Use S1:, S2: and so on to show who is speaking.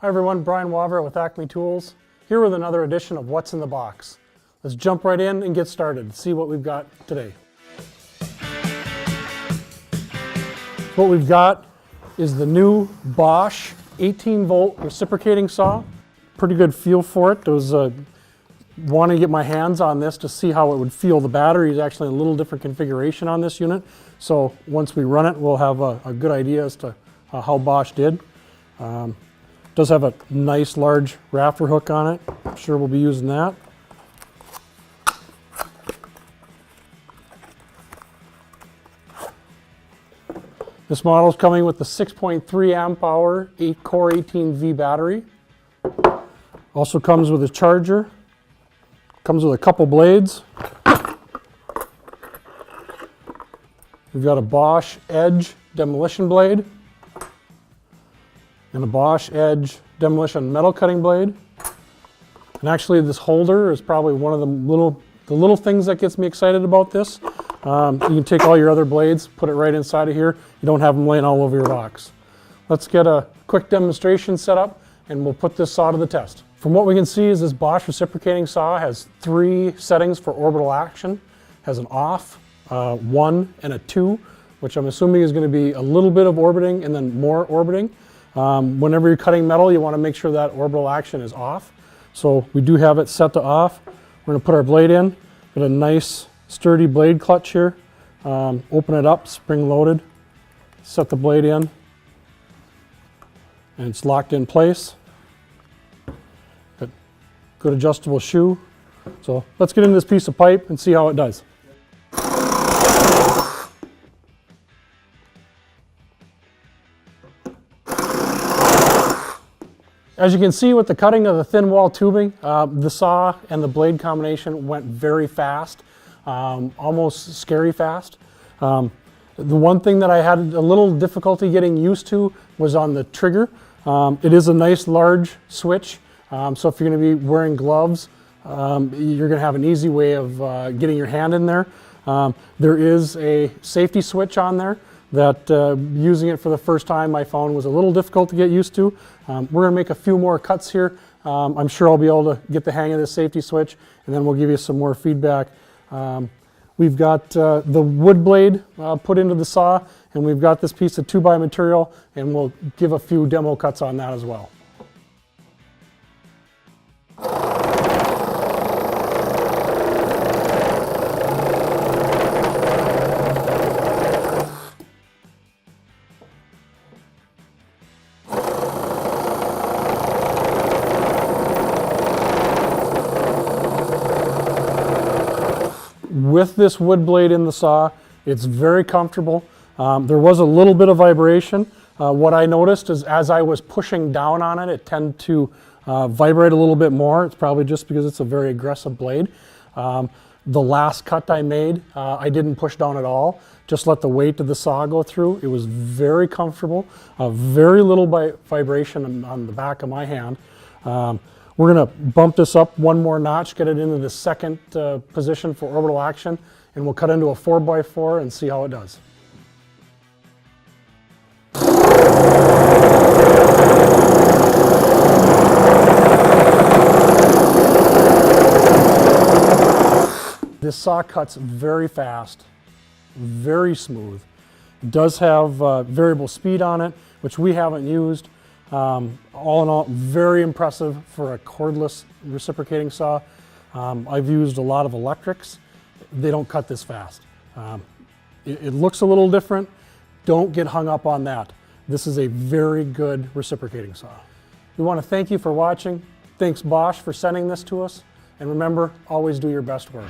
S1: Hi everyone, Brian Waver with Acme Tools, here with another edition of What's in the Box. Let's jump right in and get started and see what we've got today. What we've got is the new Bosch 18V Reciprocating Saw. Pretty good feel for it. I was wanting to get my hands on this to see how it would feel. The battery is actually a little different configuration on this unit, so once we run it we'll have a good idea as to how Bosch did. Does have a nice large rafter hook on it. I'm sure we'll be using that. This model is coming with the 6.3 amp hour CORE18V battery. Also comes with a charger. Comes with a couple blades. We've got a Bosch Edge demolition blade and a Bosch Edge demolition metal cutting blade. And actually this holder is probably one of the little things that gets me excited about this. You can take all your other blades, put it right inside of here. You don't have them laying all over your box. Let's get a quick demonstration set up and we'll put this saw to the test. From what we can see is this Bosch reciprocating saw has 3 settings for orbital action. Has an off, 1 and a 2, which I'm assuming is going to be a little bit of orbiting and then more orbiting. Whenever you're cutting metal, you want to make sure that orbital action is off. So we do have it set to off. We're going to put our blade in. Got a nice sturdy blade clutch here. Open it up, spring loaded. Set the blade in. And it's locked in place. Got good adjustable shoe. So let's get into this piece of pipe and see how it does. As you can see with the cutting of the thin wall tubing, the saw and the blade combination went very fast, almost scary fast. The one thing that I had a little difficulty getting used to was on the trigger. It is a nice large switch, so if you're going to be wearing gloves, you're going to have an easy way of getting your hand in there. There is a safety switch on there that using it for the first time I found was a little difficult to get used to. We're going to make a few more cuts here. I'm sure I'll be able to get the hang of this safety switch and then we'll give you some more feedback. We've got the wood blade put into the saw and we've got this piece of 2x material and we'll give a few demo cuts on that as well. With this wood blade in the saw, it's very comfortable. There was a little bit of vibration. What I noticed is as I was pushing down on it, it tended to vibrate a little bit more. It's probably just because it's a very aggressive blade. The last cut I made, I didn't push down at all. Just let the weight of the saw go through. It was very comfortable. Very little vibration on the back of my hand. We're going to bump this up one more notch, get it into the second position for orbital action, and we'll cut into a 4x4 and see how it does. This saw cuts very fast, very smooth. It does have variable speed on it, which we haven't used. All in all, very impressive for a cordless reciprocating saw. I've used a lot of electrics. They don't cut this fast. It looks a little different. Don't get hung up on that. This is a very good reciprocating saw. We want to thank you for watching. Thanks Bosch for sending this to us. And remember, always do your best work.